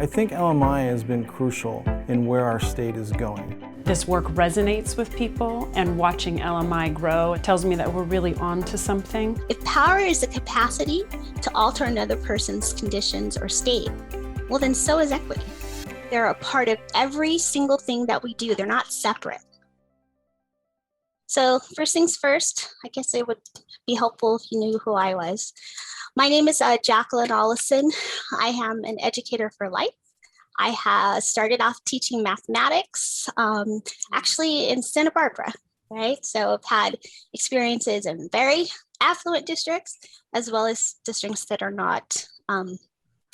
I think LMI has been crucial in where our state is going. This work resonates with people, and watching LMI grow, it tells me that we're really on to something. If power is the capacity to alter another person's conditions or state, well then so is equity. They're a part of every single thing that we do. They're not separate. So first things first, I guess it would be helpful if you knew who I was. My name is Jacqueline Ollison. I am an educator for life. I have started off teaching mathematics, actually in Santa Barbara, right? So I've had experiences in very affluent districts, as well as districts that are not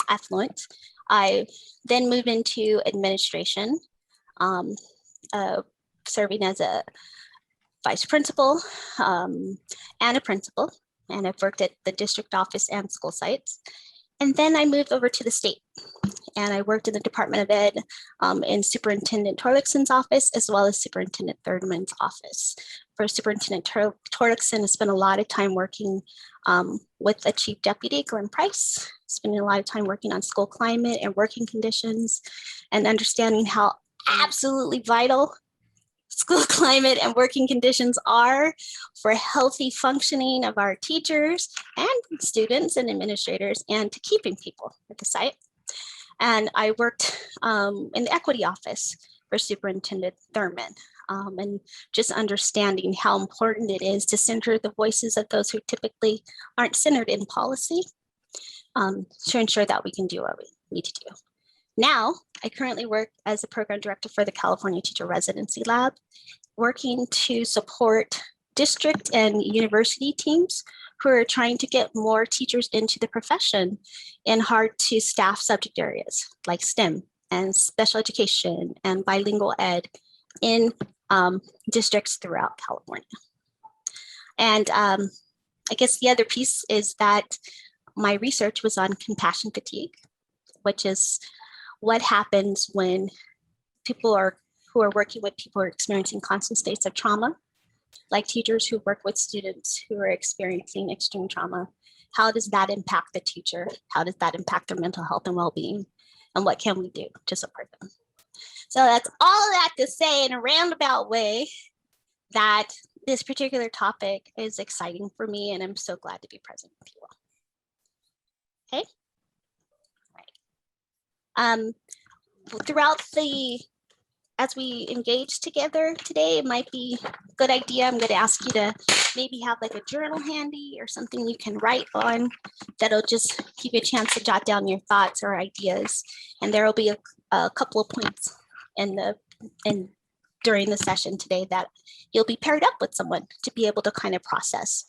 affluent. I then moved into administration, serving as a vice principal and a principal, and I've worked at the district office and school sites. And then I moved over to the state, and I worked in the Department of Ed in Superintendent Torlickson's office, as well as Superintendent Thurman's office. For Superintendent Torlickson, I spent a lot of time working with the Chief Deputy, Glenn Price, spending a lot of time working on school climate and working conditions, and understanding how absolutely vital school climate and working conditions are for healthy functioning of our teachers and students and administrators, and to keeping people at the site. And I worked in the equity office for Superintendent Thurman, and just understanding how important it is to center the voices of those who typically aren't centered in policy, to ensure that we can do what we need to do. Now, I currently work as the program director for the California Teacher Residency Lab, working to support district and university teams who are trying to get more teachers into the profession in hard to staff subject areas like STEM and special education and bilingual ed in districts throughout California. And I guess the other piece is that my research was on compassion fatigue, which is what happens when people who are working with people who are experiencing constant states of trauma, like teachers who work with students who are experiencing extreme trauma. How does that impact the teacher? How does that impact their mental health and well-being? And what can we do to support them? So that's all of that to say in a roundabout way that this particular topic is exciting for me, and I'm so glad to be present with you all. Okay. Throughout as we engage together today, it might be a good idea. I'm going to ask you to maybe have like a journal handy or something you can write on that'll just give you a chance to jot down your thoughts or ideas. And there will be a couple of points during the session today that you'll be paired up with someone to be able to kind of process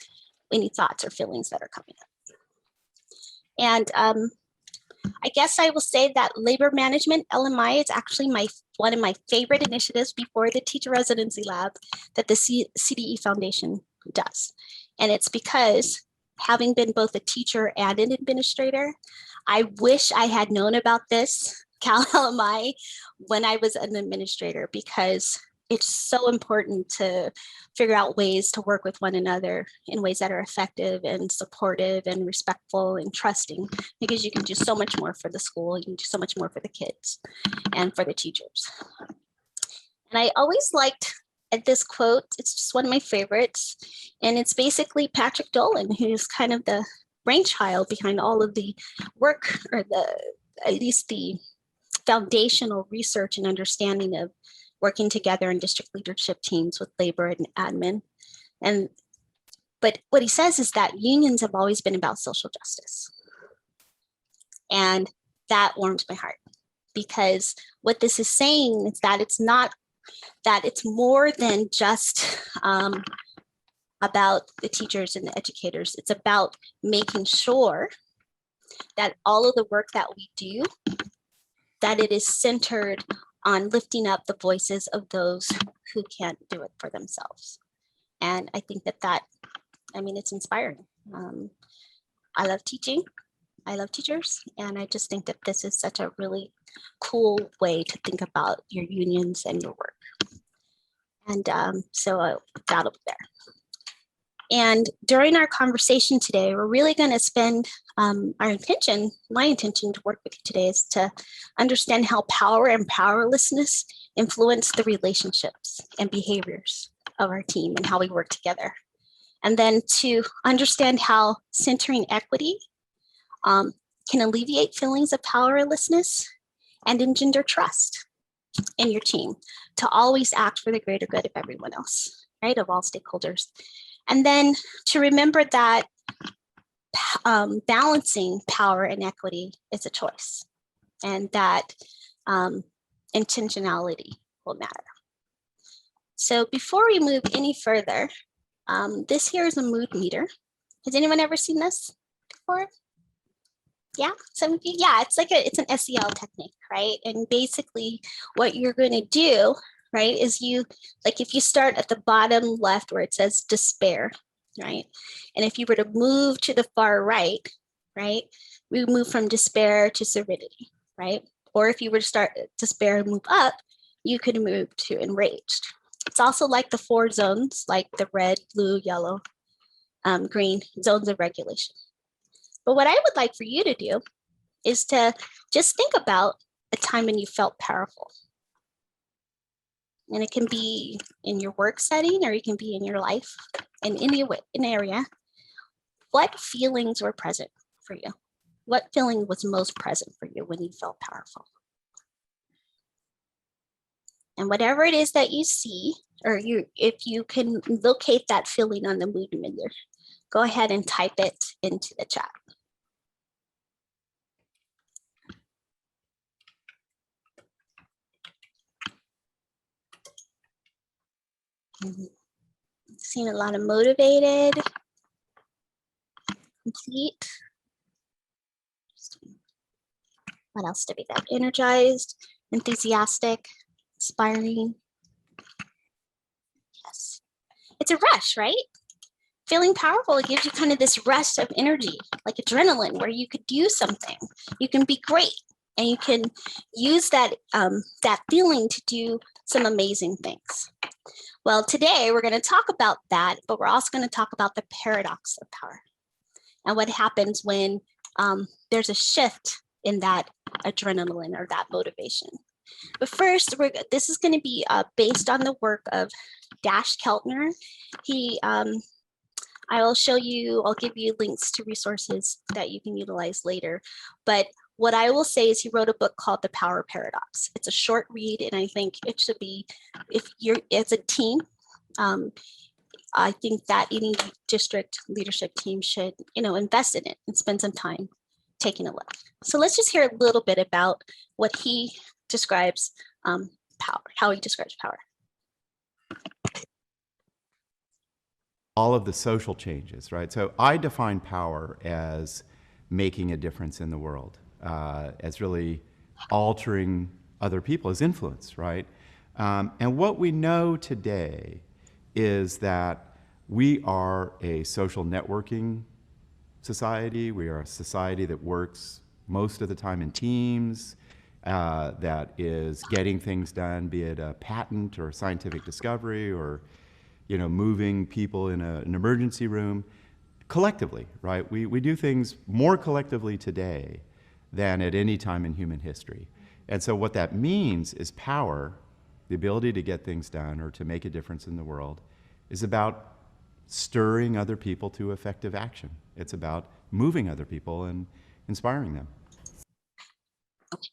any thoughts or feelings that are coming up. And I guess I will say that labor management, LMI, is actually one of my favorite initiatives before the Teacher Residency Lab that the CDE Foundation does. And it's because, having been both a teacher and an administrator, I wish I had known about this Cal LMI when I was an administrator, because it's so important to figure out ways to work with one another in ways that are effective and supportive and respectful and trusting, because you can do so much more for the school, you can do so much more for the kids and for the teachers. And I always liked this quote, it's just one of my favorites, and it's basically Patrick Dolan, who's kind of the brainchild behind all of the work, or at least the foundational research and understanding of working together in district leadership teams with labor and admin. But what he says is that unions have always been about social justice. And that warms my heart, because what this is saying is that it's more than just about the teachers and the educators. It's about making sure that all of the work that we do, that it is centered on lifting up the voices of those who can't do it for themselves. And I think it's inspiring. I love teaching. I love teachers. And I just think that this is such a really cool way to think about your unions and your work. And so that'll be there. And during our conversation today, we're really going to spend my intention to work with you today is to understand how power and powerlessness influence the relationships and behaviors of our team and how we work together. And then to understand how centering equity can alleviate feelings of powerlessness and engender trust in your team to always act for the greater good of everyone else, right, of all stakeholders. And then to remember that balancing power and equity is a choice, and that intentionality will matter. So before we move any further, this here is a mood meter. Has anyone ever seen this before? Yeah, some of you, yeah, it's an SEL technique, right? And basically what you're going to do, right, is if you start at the bottom left where it says despair, right? And if you were to move to the far right, right, we move from despair to serenity, right? Or if you were to start at despair and move up, you could move to enraged. It's also like the 4 zones, like the red, blue, yellow, green zones of regulation. But what I would like for you to do is to just think about a time when you felt powerful. And it can be in your work setting, or it can be in your life in any way, an area. What feelings were present for you? What feeling was most present for you when you felt powerful? And whatever it is that you see, or if you can locate that feeling on the mood meter, go ahead and type it into the chat. Seen a lot of motivated, complete. What else did we get? Energized, enthusiastic, inspiring. Yes. It's a rush, right? Feeling powerful, it gives you kind of this rush of energy, like adrenaline, where you could do something. You can be great, and you can use that, that feeling to do some amazing things. Well, today we're going to talk about that, but we're also going to talk about the paradox of power and what happens when there's a shift in that adrenaline or that motivation. But first, this is going to be based on the work of Dash Keltner. I'll give you links to resources that you can utilize later. But what I will say is he wrote a book called The Power Paradox. It's a short read, and I think it should be, if you're as a team, I think that any district leadership team should, invest in it and spend some time taking a look. So let's just hear a little bit about what he describes power, how he describes power. All of the social changes, right? So I define power as making a difference in the world, as really altering other people, as influence, right? And what we know today is that we are a social networking society. We are a society that works most of the time in teams, that is getting things done, be it a patent or a scientific discovery or moving people in an emergency room collectively, right? We do things more collectively today than at any time in human history. And so what that means is power, the ability to get things done or to make a difference in the world, is about stirring other people to effective action. It's about moving other people and inspiring them. Okay.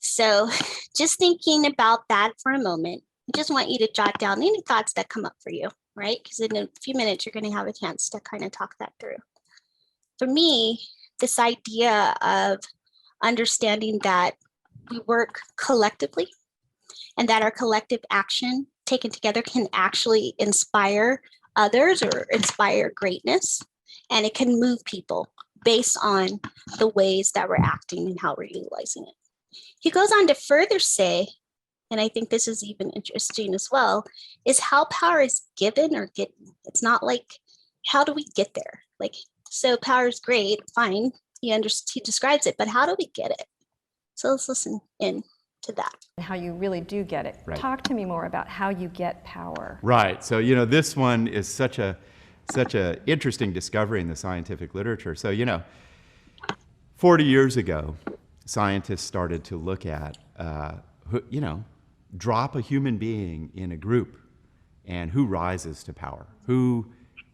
So just thinking about that for a moment, I just want you to jot down any thoughts that come up for you, right? Because in a few minutes, you're going to have a chance to kind of talk that through. For me, this idea of understanding that we work collectively and that our collective action taken together can actually inspire others or inspire greatness, and it can move people based on the ways that we're acting and how we're utilizing it. He goes on to further say, and I think this is even interesting as well, is how power is given or getting. It's not like, how do we get there? So power is great, fine, he describes it, but how do we get it? So let's listen in to that. How you really do get it. Right. Talk to me more about how you get power. Right. So, this one is such a such a interesting discovery in the scientific literature. So, 40 years ago, scientists started to look at, drop a human being in a group and who rises to power, who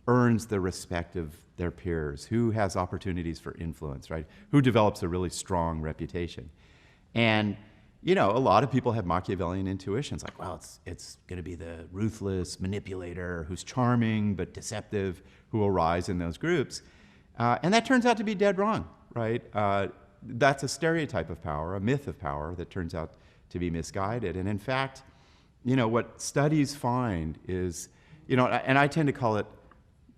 earns the respect of their peers, who has opportunities for influence, right? Who develops a really strong reputation. And, a lot of people have Machiavellian intuitions, like, well, it's going to be the ruthless manipulator who's charming but deceptive who will rise in those groups. And that turns out to be dead wrong, right? That's a stereotype of power, a myth of power that turns out to be misguided. And in fact, what studies find is, and I tend to call it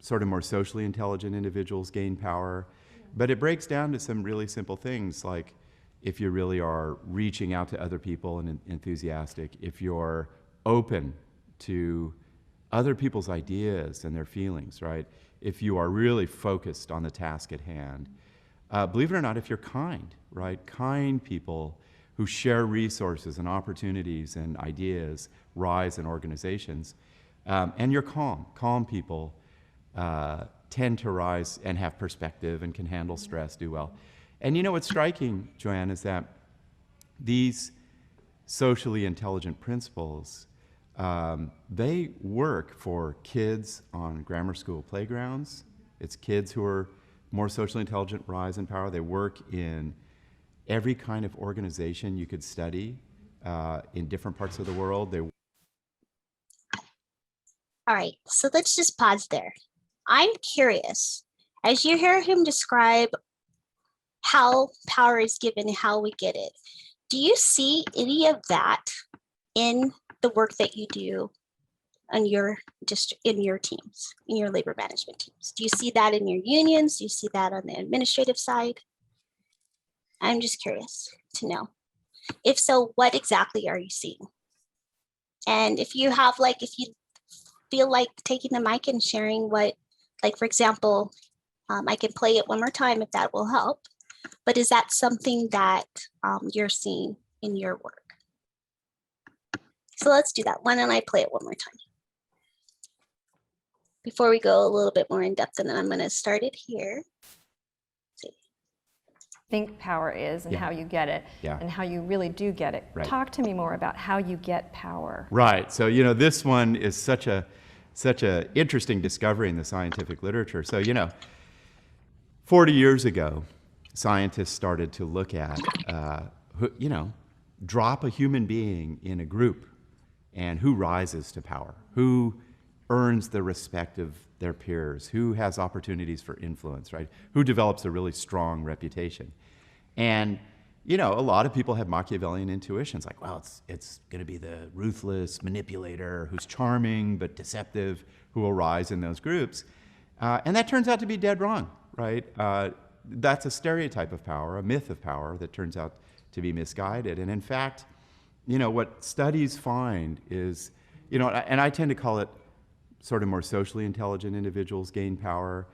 sort of more socially intelligent individuals gain power, but it breaks down to some really simple things, like if you really are reaching out to other people and enthusiastic, if you're open to other people's ideas and their feelings, right? If you are really focused on the task at hand. Believe it or not, if you're kind, right? Kind people who share resources and opportunities and ideas rise in organizations. And you're calm. Calm people tend to rise and have perspective and can handle stress, do well. And what's striking, Joanne, is that these socially intelligent principles, they work for kids on grammar school playgrounds. It's kids who are more socially intelligent rise in power. They work in every kind of organization you could study in different parts of the world. All right, so let's just pause there. I'm curious, as you hear him describe how power is given, how we get it, do you see any of that in the work that you do on your in your teams, in your labor management teams? Do you see that in your unions? Do you see that on the administrative side? I'm just curious to know. If so, what exactly are you seeing? And if you have, if you feel like taking the mic and sharing what, for example, I can play it one more time if that will help. But is that something that you're seeing in your work? So let's do that. Why don't I play it one more time? Before we go a little bit more in depth, and then I'm going to start it here. Think power is and how you get it and how you really do get it. Right. Talk to me more about how you get power. Right. So, this one is such a interesting discovery in the scientific literature. So, 40 years ago, scientists started to look at, drop a human being in a group and who rises to power, who earns the respect of their peers, who has opportunities for influence, right? Who develops a really strong reputation. And, a lot of people have Machiavellian intuitions, like, well, it's going to be the ruthless manipulator who's charming but deceptive who will rise in those groups. And that turns out to be dead wrong, right? That's a stereotype of power, a myth of power that turns out to be misguided. And in fact, what studies find is, and I tend to call it sort of more socially intelligent individuals gain power,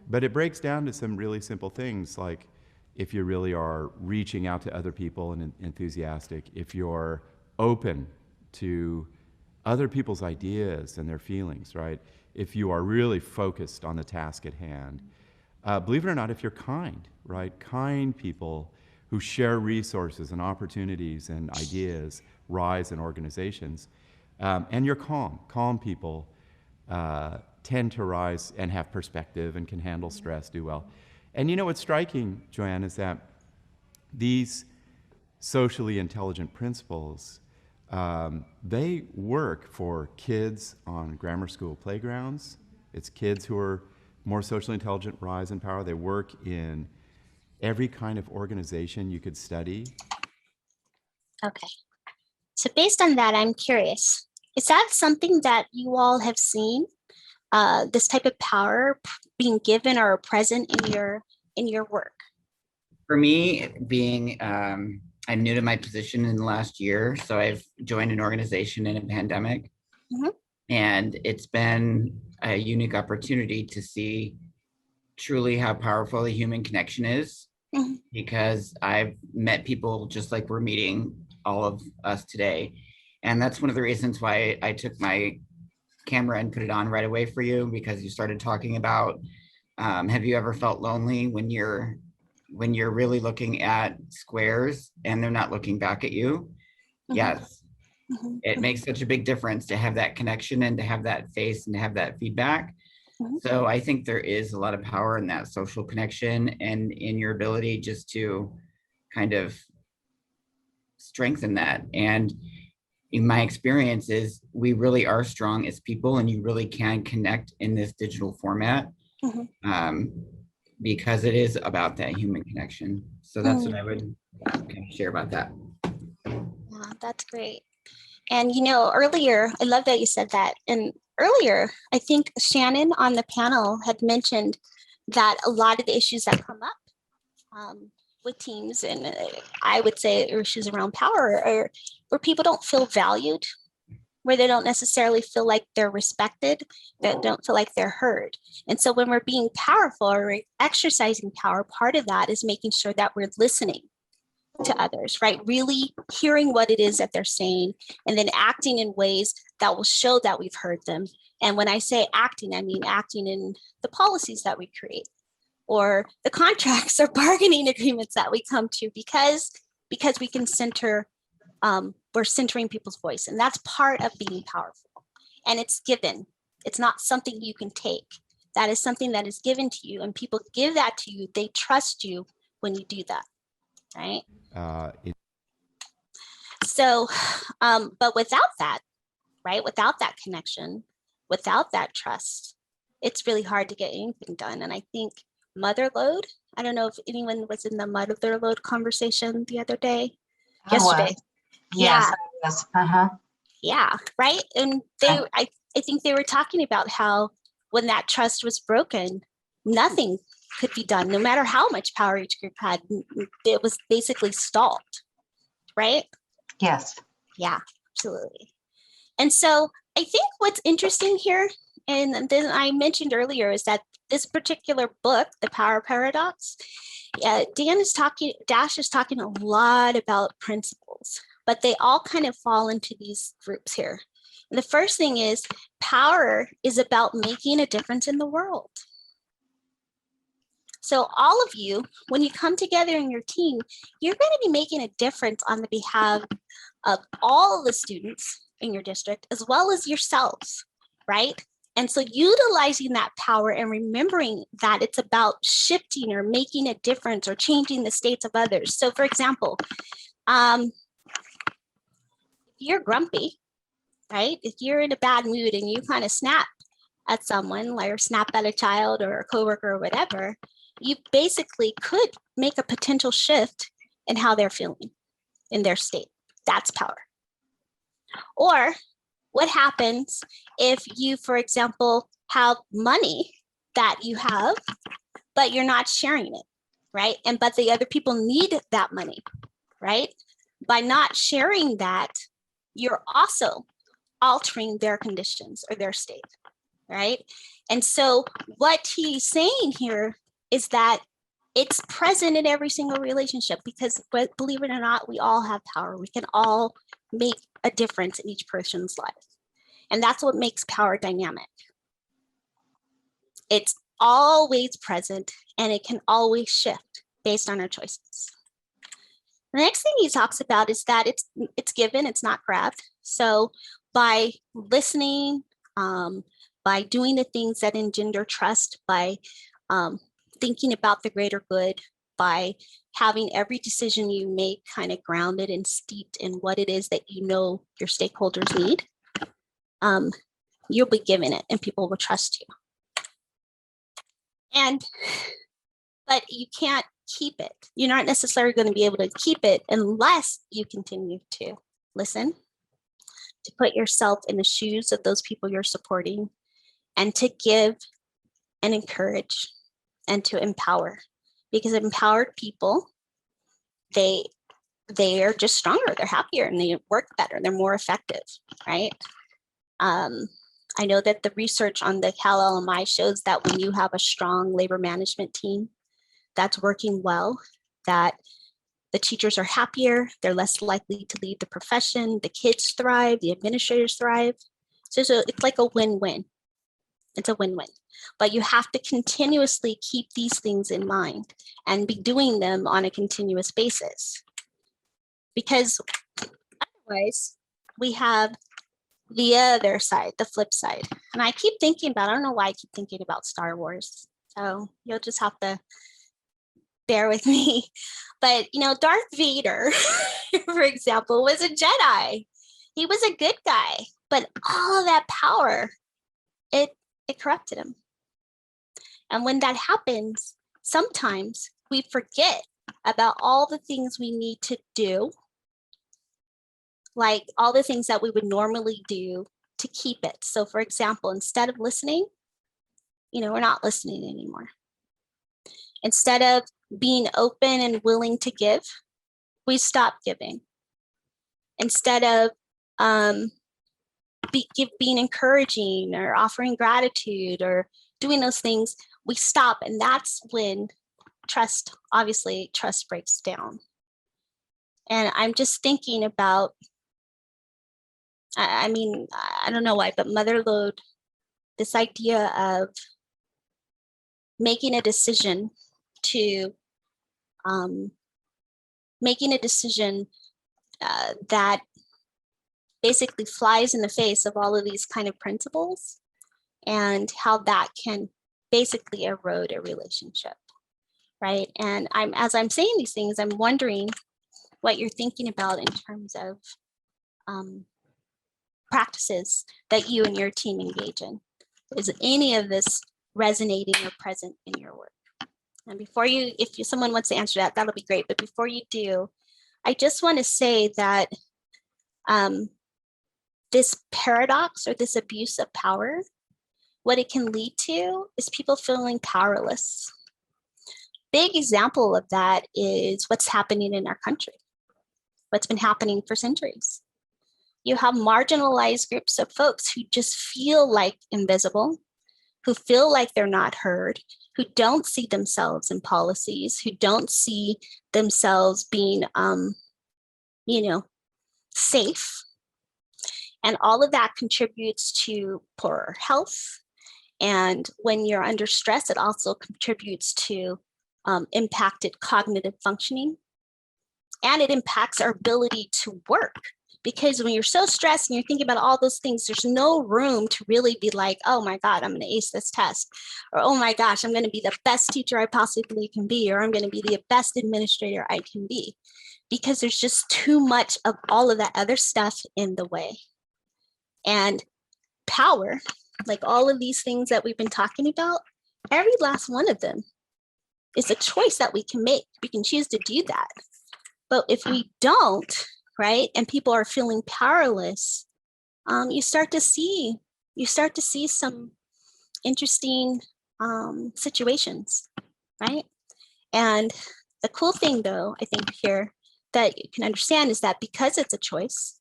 but it breaks down to some really simple things, like if you really are reaching out to other people and enthusiastic, if you're open to other people's ideas and their feelings, right? If you are really focused on the task at hand. Believe it or not, if you're kind, right? Kind people who share resources and opportunities and ideas rise in organizations. And you're calm. Calm people tend to rise and have perspective and can handle stress, do well. And what's striking, Joanne, is that these socially intelligent principles, they work for kids on grammar school playgrounds. It's kids who are more socially intelligent rise in power. They work in every kind of organization you could study. Okay. So based on that, I'm curious, is that something that you all have seen, this type of power being given or present in your work? For me, being I'm new to my position in the last year, so I've joined an organization in a pandemic, and it's been a unique opportunity to see truly how powerful the human connection is, because I've met people just like we're meeting all of us today, and that's one of the reasons why I took my camera and put it on right away for you because you started talking about, have you ever felt lonely when you're really looking at squares and they're not looking back at you? Yes. It makes such a big difference to have that connection and to have that face and to have that feedback. So I think there is a lot of power in that social connection and in your ability just to kind of strengthen that. And in my experience is we really are strong as people, and you really can connect in this digital format because it is about that human connection. So that's what I would kind of share about that. Yeah, that's great. And earlier, I love that you said that. And earlier, I think Shannon on the panel had mentioned that a lot of the issues that come up with teams, and I would say issues around power, are where people don't feel valued, where they don't necessarily feel like they're respected, that don't feel like they're heard. And so when we're being powerful or exercising power, part of that is making sure that we're listening to others, right? Really hearing what it is that they're saying and then acting in ways that will show that we've heard them. And when I say acting, I mean acting in the policies that we create or the contracts or bargaining agreements that we come to because we can center, we're centering people's voice. And that's part of being powerful. And it's given. It's not something you can take. That is something that is given to you, and people give that to you. They trust you when you do that, right? So, but without that, right, without that connection, without that trust, it's really hard to get anything done. And I think mother load, I don't know if anyone was in the mother load conversation the other day, yesterday. Yes, yeah. Yeah, right. And I think they were talking about how when that trust was broken, nothing could be done, no matter how much power each group had. It was basically stalled, right? Yes. Yeah, absolutely. And so I think what's interesting here, and then I mentioned earlier, is that this particular book, The Power Paradox, Dash is talking a lot about principles, but they all kind of fall into these groups here. And the first thing is power is about making a difference in the world. So all of you, when you come together in your team, you're going to be making a difference on the behalf of all of the students in your district, as well as yourselves, right? And so utilizing that power and remembering that it's about shifting or making a difference or changing the states of others. So for example, if you're grumpy, right? If you're in a bad mood and you kind of snap at someone, like or snap at a child or a coworker or whatever, you basically could make a potential shift in how they're feeling in their state. That's power. Or what happens if you, for example, have money that you have, but you're not sharing it, right? But the other people need that money, right? By not sharing that, you're also altering their conditions or their state, right? And so what he's saying here is that it's present in every single relationship because, believe it or not, we all have power. We can all make a difference in each person's life. And that's what makes power dynamic. It's always present and it can always shift based on our choices. The next thing he talks about is that it's given, it's not grabbed. So by listening, by doing the things that engender trust, by thinking about the greater good, by having every decision you make kind of grounded and steeped in what it is that you know your stakeholders need, you'll be given it and people will trust you. But you can't keep it. You're not necessarily going to be able to keep it unless you continue to listen, to put yourself in the shoes of those people you're supporting, and to give and encourage and to empower. Because empowered people, they are just stronger, they're happier, and they work better, they're more effective, right? I know that the research on the Cal LMI shows that when you have a strong labor management team that's working well, that the teachers are happier, they're less likely to leave the profession, the kids thrive, the administrators thrive. So it's like a win-win. It's a win-win. But you have to continuously keep these things in mind and be doing them on a continuous basis. Because otherwise, we have the other side, the flip side. And I keep thinking about, I don't know why I keep thinking about Star Wars. So you'll just have to bear with me. But, you know, Darth Vader, for example, was a Jedi. He was a good guy, but all of that power, it corrupted him. And when that happens, sometimes we forget about all the things we need to do, like all the things that we would normally do to keep it. So for example, instead of listening, you know, we're not listening anymore. Instead of being open and willing to give, we stop giving. Instead of being encouraging or offering gratitude or doing those things, we stop. And that's when trust breaks down. And I'm just thinking about, I mean, I don't know why, but Motherlode, this idea of making a decision to that basically flies in the face of all of these kind of principles and how that can basically erode a relationship, right? And as I'm saying these things, I'm wondering what you're thinking about in terms of practices that you and your team engage in. Is any of this resonating or present in your work? And before you, someone wants to answer that, that'll be great. But before you do, I just want to say that this paradox or this abuse of power, what it can lead to is people feeling powerless. Big example of that is what's happening in our country, what's been happening for centuries. You have marginalized groups of folks who just feel like invisible, who feel like they're not heard, who don't see themselves in policies, who don't see themselves being, safe. And all of that contributes to poorer health. And when you're under stress, it also contributes to impacted cognitive functioning. And it impacts our ability to work. Because when you're so stressed and you're thinking about all those things, there's no room to really be like, oh my God, I'm going to ace this test. Or, oh my gosh, I'm going to be the best teacher I possibly can be. Or I'm going to be the best administrator I can be. Because there's just too much of all of that other stuff in the way. And power, like all of these things that we've been talking about, every last one of them is a choice that we can make. We can choose to do that. But if we don't, right, and people are feeling powerless, you start to see some interesting situations, right? And the cool thing, though, I think here that you can understand is that because it's a choice,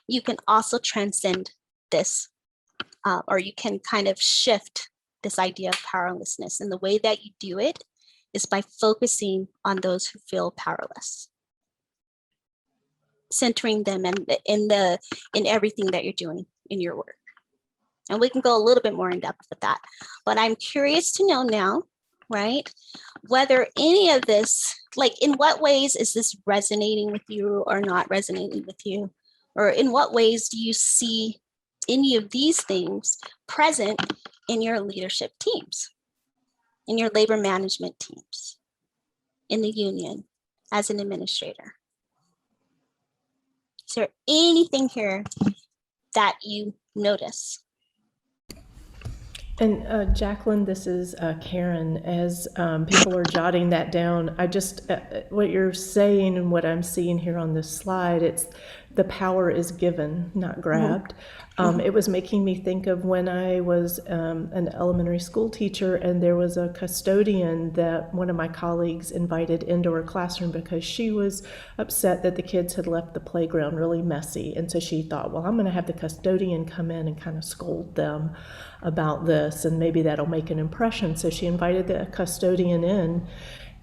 you can also transcend this, or you can kind of shift this idea of powerlessness. And the way that you do it is by focusing on those who feel powerless, centering them in everything that you're doing in your work. And we can go a little bit more in depth with that. But I'm curious to know now, right, whether any of this, like in what ways is this resonating with you or not resonating with you? Or in what ways do you see any of these things present in your leadership teams, in your labor management teams, in the union, as an administrator? Is there anything here that you notice? And Jacqueline, this is Karen. As people are jotting that down, I just, what you're saying and what I'm seeing here on this slide, it's the power is given, not grabbed. It was making me think of when I was an elementary school teacher, and there was a custodian that one of my colleagues invited into her classroom because she was upset that the kids had left the playground really messy. And so she thought, well, I'm going to have the custodian come in and kind of scold them about this, and maybe that'll make an impression. So she invited the custodian in,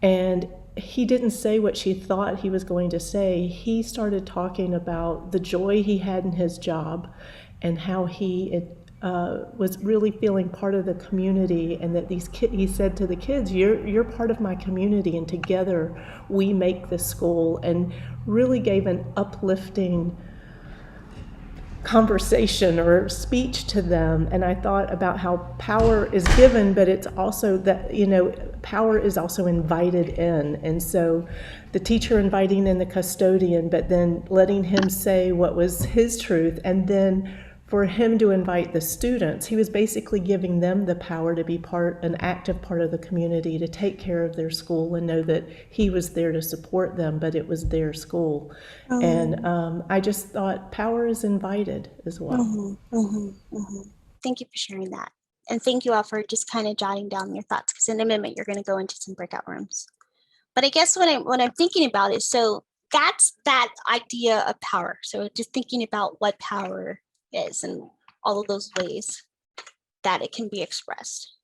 and he didn't say what she thought he was going to say. He started talking about the joy he had in his job and how he was really feeling part of the community, and that he said to the kids, you're part of my community, and together we make this school, and really gave an uplifting conversation or speech to them. And I thought about how power is given, but it's also that, power is also invited in. And so the teacher inviting in the custodian, but then letting him say what was his truth, and then for him to invite the students, he was basically giving them the power to be an active part of the community, to take care of their school and know that he was there to support them, but it was their school. And I just thought power is invited as well. Thank you for sharing that. And thank you all for just kind of jotting down your thoughts, because in a minute you're going to go into some breakout rooms. But I guess what I'm thinking about is, so that's that idea of power. So just thinking about what power is and all of those ways that it can be expressed.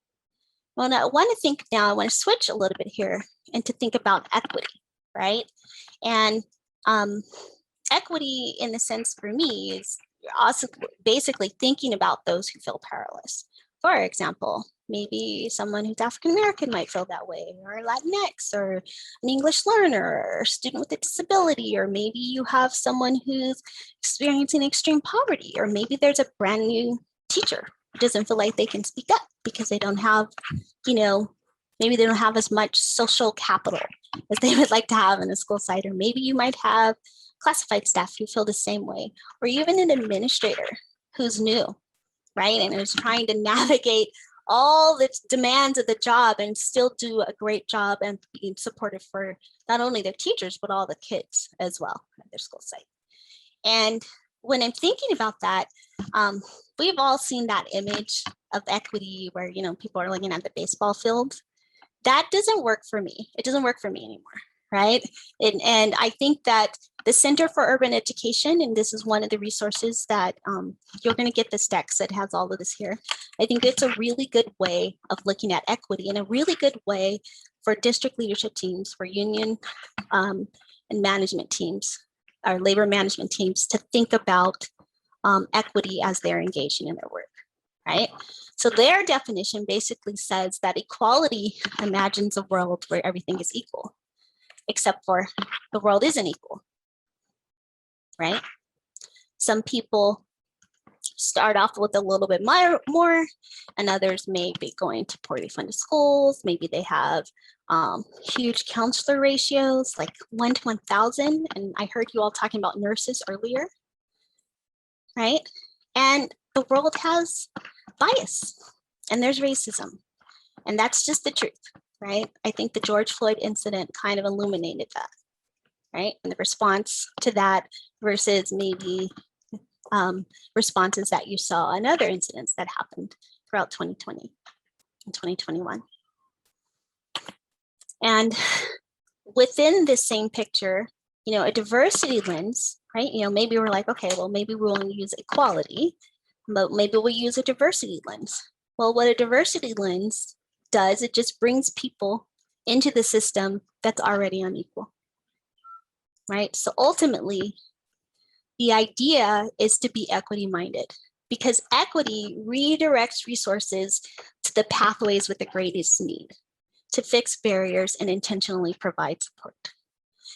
Well, now I want to switch a little bit here and to think about equity, right? And equity, in the sense for me, is also basically thinking about those who feel powerless. For example, maybe someone who's African American might feel that way, or Latinx, or an English learner, or a student with a disability, or maybe you have someone who's experiencing extreme poverty, or maybe there's a brand new teacher who doesn't feel like they can speak up because they don't have, maybe they don't have as much social capital as they would like to have in a school site, or maybe you might have classified staff who feel the same way, or even an administrator who's new, right, and is trying to navigate all the demands of the job and still do a great job and being supportive for not only their teachers, but all the kids as well at their school site. And when I'm thinking about that, we've all seen that image of equity where, people are looking at the baseball field. That doesn't work for me. It doesn't work for me anymore, right? And I think that the Center for Urban Education, and this is one of the resources that you're going to get this text that has all of this here. I think it's a really good way of looking at equity, and a really good way for district leadership teams, for union and management teams, or labor management teams, to think about equity as they're engaging in their work, right? So their definition basically says that equality imagines a world where everything is equal, except for the world isn't equal, right? Some people start off with a little bit more, and others may be going to poorly funded schools. Maybe they have huge counselor ratios, like 1 to 1,000. And I heard you all talking about nurses earlier, right? And the world has bias, and there's racism, and that's just the truth, right? I think the George Floyd incident kind of illuminated that, right? And the response to that versus maybe responses that you saw in other incidents that happened throughout 2020 and 2021. And within this same picture, a diversity lens, right? Maybe we're like, okay, well, maybe we won't use equality, but maybe we'll use a diversity lens. Well, what a diversity lens does, it just brings people into the system that's already unequal, right? So ultimately, the idea is to be equity minded, because equity redirects resources to the pathways with the greatest need, to fix barriers and intentionally provide support.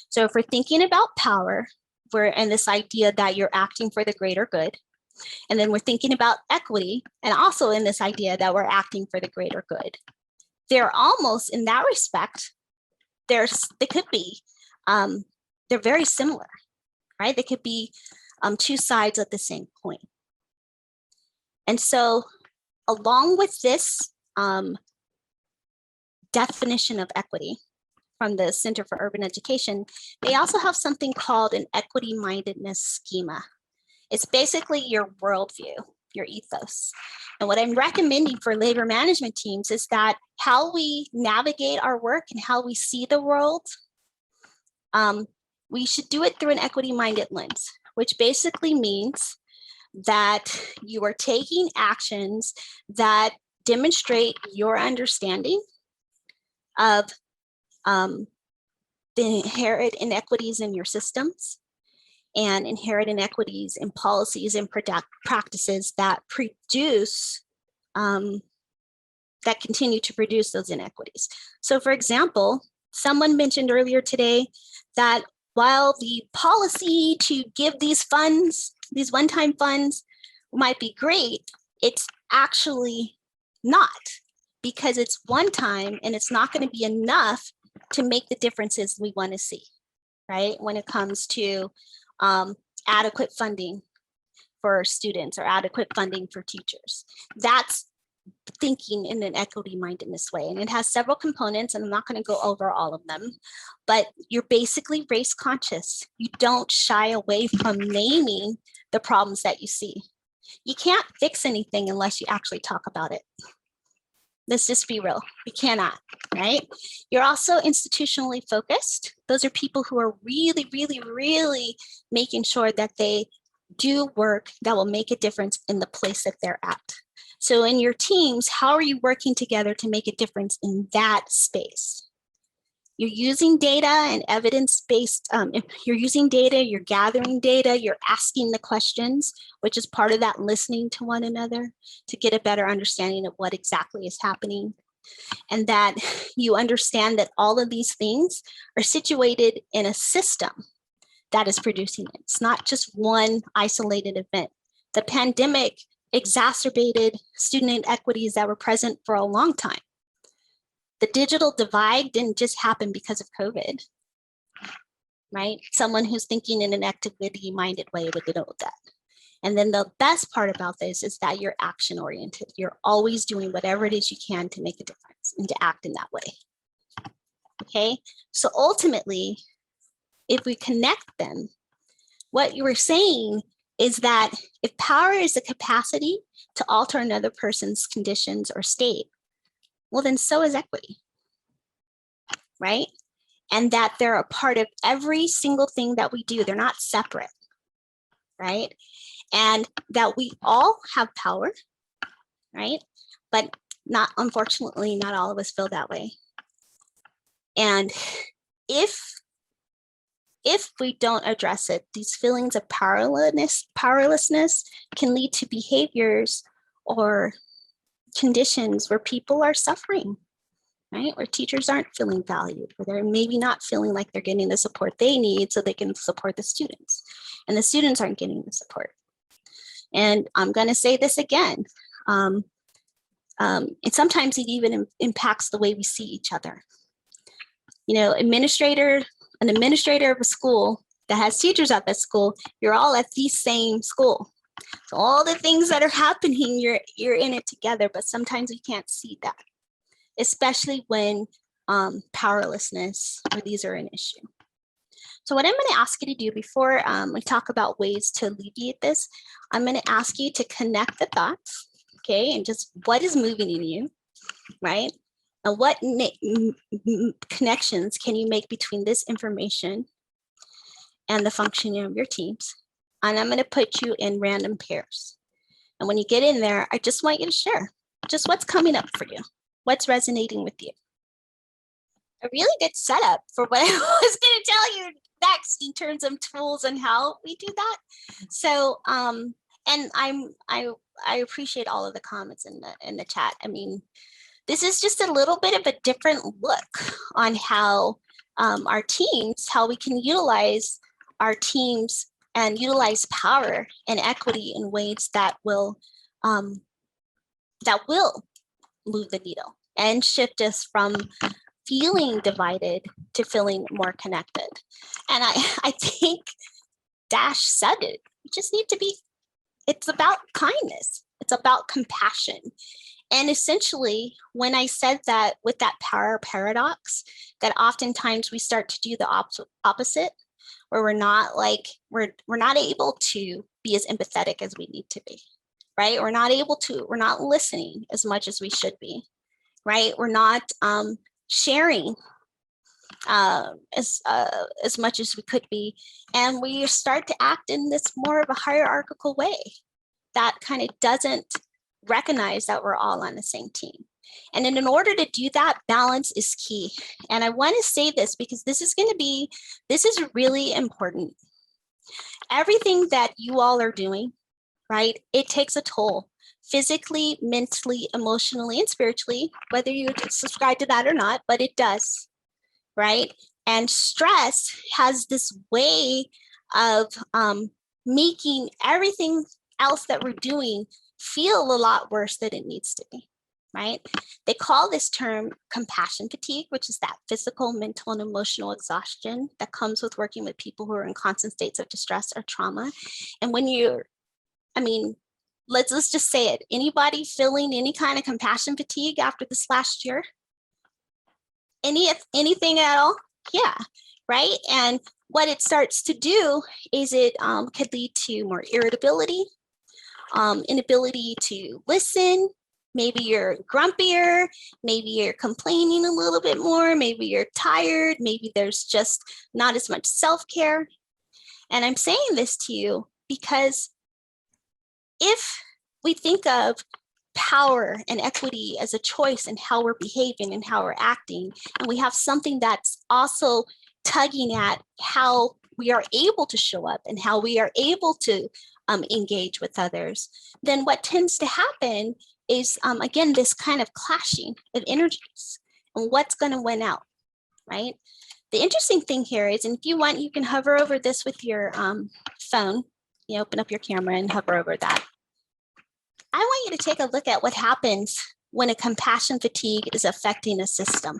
So if we're thinking about power, and this idea that you're acting for the greater good, and then we're thinking about equity, and also in this idea that we're acting for the greater good, they're almost, in that respect, they could be, they're very similar, right? They could be two sides of the same coin. And so along with this definition of equity from the Center for Urban Education, they also have something called an equity mindedness schema. It's basically your worldview, your ethos. And what I'm recommending for labor management teams is that how we navigate our work and how we see the world, we should do it through an equity-minded lens, which basically means that you are taking actions that demonstrate your understanding of the inherent inequities in your systems, and inherent inequities in policies and practices that produce, that continue to produce those inequities. So for example, someone mentioned earlier today that while the policy to give these funds, these one-time funds might be great, it's actually not, because it's one time and it's not going to be enough to make the differences we want to see, right? When it comes to adequate funding for students or adequate funding for teachers. That's thinking in an equity mindedness way. And it has several components, and I'm not going to go over all of them, but you're basically race conscious. You don't shy away from naming the problems that you see. You can't fix anything unless you actually talk about it. Let's just be real. We cannot, right? You're also institutionally focused. Those are people who are really, really, really making sure that they do work that will make a difference in the place that they're at. So in your teams, how are you working together to make a difference in that space? You're using data and evidence-based, you're using data, you're gathering data, you're asking the questions, which is part of that listening to one another to get a better understanding of what exactly is happening. And that you understand that all of these things are situated in a system that is producing it. It's not just one isolated event. The pandemic exacerbated student inequities that were present for a long time. The digital divide didn't just happen because of COVID, right? Someone who's thinking in an activity-minded way would know that. And then the best part about this is that you're action-oriented. You're always doing whatever it is you can to make a difference and to act in that way, okay? So ultimately, if we connect them, what you were saying is that if power is the capacity to alter another person's conditions or state, well, then so is equity, right? And that they're a part of every single thing that we do. They're not separate, right? And that we all have power, right? But not, unfortunately, not all of us feel that way. And if we don't address it, these feelings of powerlessness can lead to behaviors or conditions where people are suffering, right? Where teachers aren't feeling valued, where they're maybe not feeling like they're getting the support they need so they can support the students. And the students aren't getting the support. And I'm going to say this again. And sometimes it even impacts the way we see each other. You know, an administrator of a school that has teachers at that school, you're all at the same school. So all the things that are happening, you're in it together, but sometimes we can't see that, especially when powerlessness or these are an issue. So what I'm going to ask you to do before we talk about ways to alleviate this, I'm going to ask you to connect the dots, okay, and just what is moving in you, right? And what connections can you make between this information and the functioning of your teams? And I'm going to put you in random pairs. And when you get in there, I just want you to share just what's coming up for you, what's resonating with you. A really good setup for what I was going to tell you next in terms of tools and how we do that. So, and I appreciate all of the comments in the chat. I mean, this is just a little bit of a different look on how our teams, how we can utilize our teams and utilize power and equity in ways that will move the needle and shift us from feeling divided to feeling more connected. And I think Dash said it. We just need to be, it's about kindness. It's about compassion. And essentially, when I said that with that power paradox, that oftentimes we start to do the opposite, where we're not able to be as empathetic as we need to be, right? We're not listening as much as we should be, right? We're not sharing as much as we could be. And we start to act in this more of a hierarchical way that kind of doesn't recognize that we're all on the same team. And in order to do that, balance is key. And I want to say this because this is really important. everything that you all are doing, right, it takes a toll physically, mentally, emotionally, and spiritually, whether you subscribe to that or not, but it does, right? And stress has this way of making everything else that we're doing feel a lot worse than it needs to be, right? They call this term compassion fatigue, which is that physical, mental, and emotional exhaustion that comes with working with people who are in constant states of distress or trauma. And when you're, I mean, let's just say it, anybody feeling any kind of compassion fatigue after this last year? Anything at all? Yeah, right? And what it starts to do is it could lead to more irritability, inability to listen. Maybe you're grumpier, maybe you're complaining a little bit more, maybe you're tired, maybe there's just not as much self-care. And I'm saying this to you because if we think of power and equity as a choice in how we're behaving and how we're acting, and we have something that's also tugging at how we are able to show up and how we are able to engage with others, then what tends to happen is, again, this kind of clashing of energies and what's going to win out, right? The interesting thing here is, and if you want, you can hover over this with your phone. You open up your camera and hover over that. I want you to take a look at what happens when a compassion fatigue is affecting a system.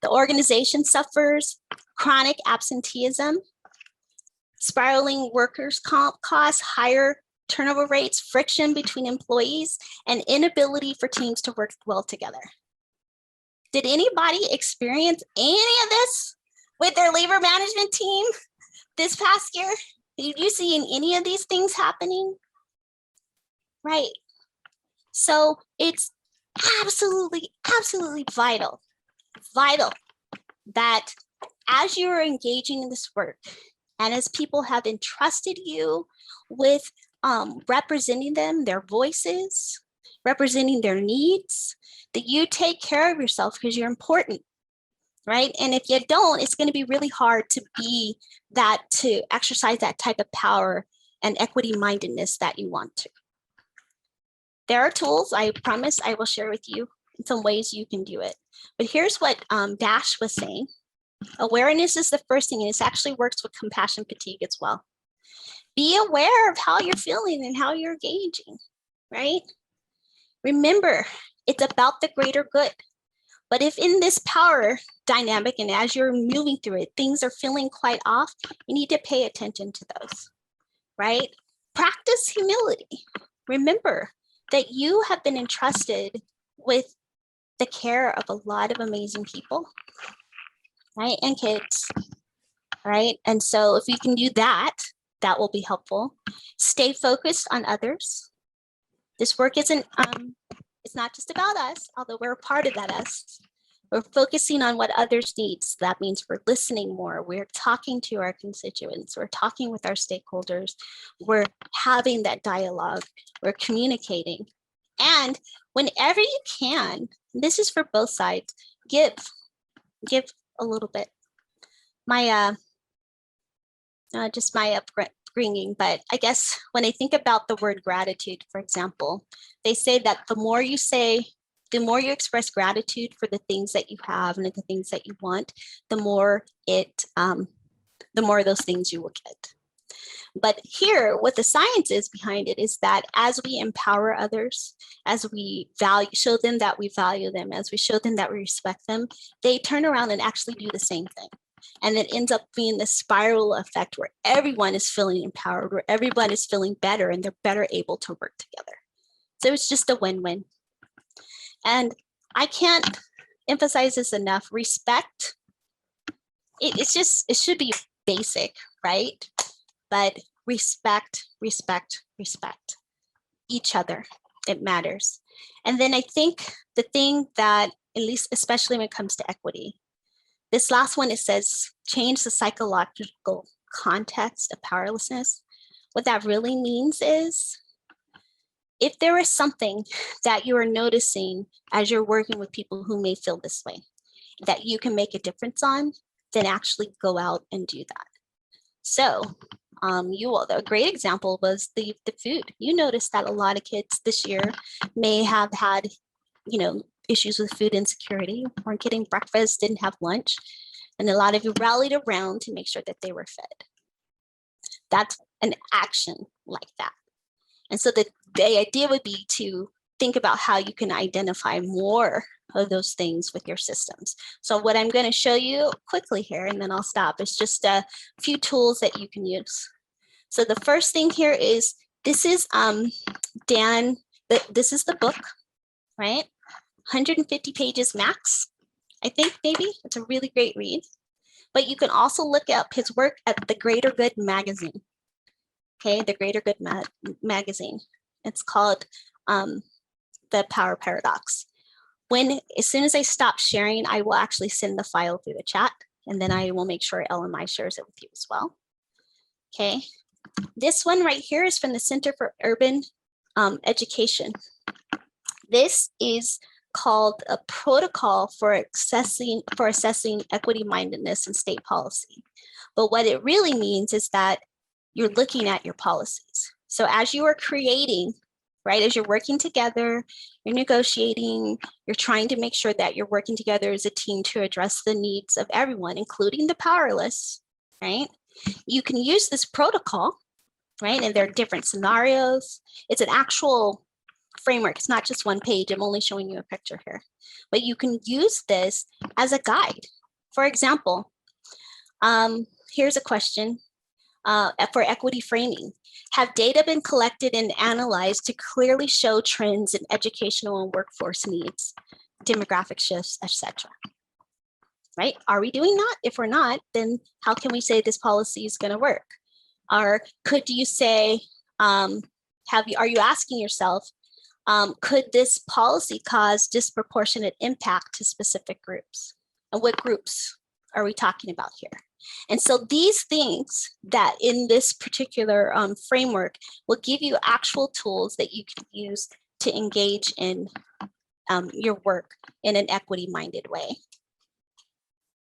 The organization suffers chronic absenteeism, spiraling workers' comp costs, higher turnover rates, friction between employees, and inability for teams to work well together. Did anybody experience any of this with their labor management team this past year? Did you see any of these things happening? Right. So it's absolutely vital that as you're engaging in this work and as people have entrusted you with representing them, their voices, representing their needs, that you take care of yourself because you're important, right? And if you don't, it's going to be really hard to be that, to exercise that type of power and equity mindedness that you want to. There are tools, I promise I will share with you in some ways you can do it. But here's what Dash was saying. Awareness is the first thing, and it actually works with compassion fatigue as well. Be aware of how you're feeling and how you're engaging, right? Remember, it's about the greater good. But if in this power dynamic and as you're moving through it, things are feeling quite off, you need to pay attention to those, right? Practice humility. Remember that you have been entrusted with the care of a lot of amazing people, right? And kids, right? And so if you can do that, that will be helpful. Stay focused on others. This work isn't, it's not just about us, although we're a part of that us. We're focusing on what others need. So that means we're listening more. We're talking to our constituents. We're talking with our stakeholders. We're having that dialogue. We're communicating. And whenever you can, this is for both sides, give a little bit. My, just my upbringing, but I guess when I think about the word gratitude, for example, they say that the more you say, the more you express gratitude for the things that you have and the things that you want, the more the more of those things you will get. But here, what the science is behind it is that as we empower others, as we show them that we value them, as we show them that we respect them, they turn around and actually do the same thing. And it ends up being this spiral effect where everyone is feeling empowered, where everyone is feeling better and they're better able to work together. So it's just a win-win. And I can't emphasize this enough. Respect, it should be basic, right? But respect each other. It matters. And then I think the thing that, at least especially when it comes to equity, this last one, it says, change the psychological context of powerlessness. What that really means is, if there is something that you are noticing as you're working with people who may feel this way, that you can make a difference on, then actually go out and do that. So A great example was the food. You noticed that a lot of kids this year may have had, issues with food insecurity, weren't getting breakfast, didn't have lunch, and a lot of you rallied around to make sure that they were fed. That's an action like that. And so the idea would be to think about how you can identify more of those things with your systems. So what I'm going to show you quickly here, and then I'll stop, is just a few tools that you can use. So the first thing here is, this is this is the book, right? 150 pages max, I think, maybe. It's a really great read. But you can also look up his work at the Greater Good magazine. Okay, the Greater Good magazine. It's called The Power Paradox. As soon as I stop sharing, I will actually send the file through the chat, and then I will make sure LMI shares it with you as well. Okay, this one right here is from the Center for Urban Education. This is called a protocol for assessing equity mindedness in state policy. But what it really means is that you're looking at your policies. So as you are creating, right, as you're working together, you're negotiating, you're trying to make sure that you're working together as a team to address the needs of everyone, including the powerless, right? You can use this protocol, right? And there are different scenarios. It's an actual framework. It's not just one page. I'm only showing you a picture here. But you can use this as a guide. For example, here's a question for equity framing. Have data been collected and analyzed to clearly show trends in educational and workforce needs, demographic shifts, etc.? Right? Are we doing that? If we're not, then how can we say this policy is going to work? Or could you say, are you asking yourself, could this policy cause disproportionate impact to specific groups? And what groups are we talking about here? And so these things that in this particular framework will give you actual tools that you can use to engage in your work in an equity-minded way.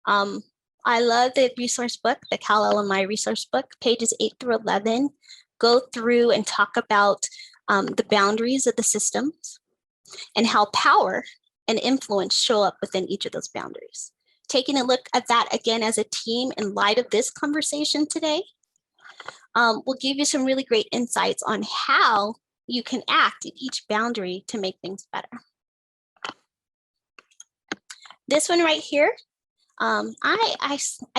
I love the resource book, the Cal LMI resource book, pages 8 through 11, go through and talk about the boundaries of the systems and how power and influence show up within each of those boundaries. Taking a look at that again as a team in light of this conversation today will give you some really great insights on how you can act at each boundary to make things better. This one right here, I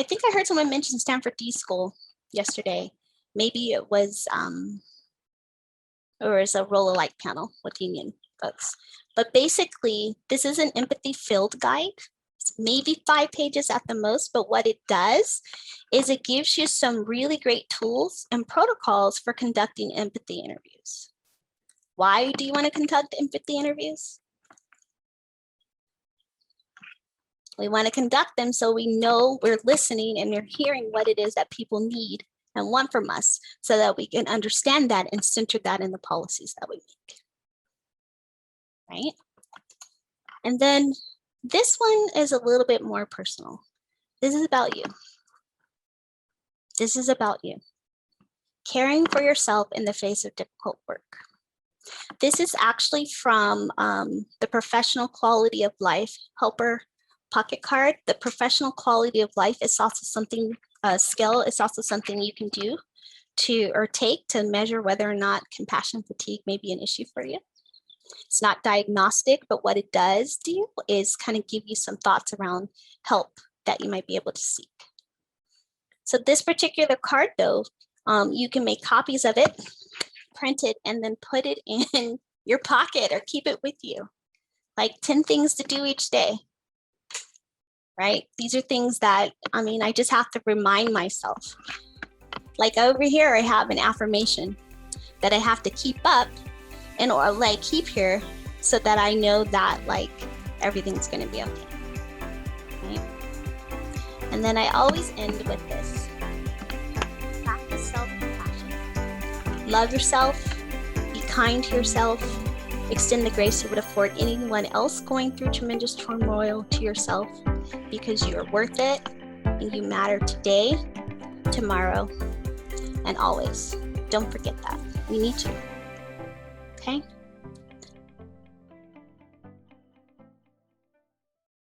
think I heard someone mention Stanford D School yesterday. Maybe it was, or it's a roll alike panel with union folks. But basically, this is an empathy field guide. It's maybe 5 pages at the most, but what it does is it gives you some really great tools and protocols for conducting empathy interviews. Why do you want to conduct empathy interviews? We want to conduct them so we know we're listening and we're hearing what it is that people need and want from us so that we can understand that and center that in the policies that we make. Right? And then this one is a little bit more personal. This is about you. This is about you. Caring for yourself in the face of difficult work. This is actually from the Professional Quality of Life Helper Pocket Card. The professional quality of life is also something, skill is also something you can do or take to measure whether or not compassion fatigue may be an issue for you. It's not diagnostic, but what it does do is kind of give you some thoughts around help that you might be able to seek. So this particular card though, you can make copies of it, print it, and then put it in your pocket or keep it with you. Like 10 things to do each day. Right? These are things that, I just have to remind myself. Like over here, I have an affirmation that I have to keep up or like keep here so that I know that like everything's going to be okay. Right? And then I always end with this. Practice self-compassion. Love yourself. Be kind to yourself. Extend the grace you would afford anyone else going through tremendous turmoil to yourself, because you are worth it and you matter today, tomorrow, and always. Don't forget that. We need you. Okay?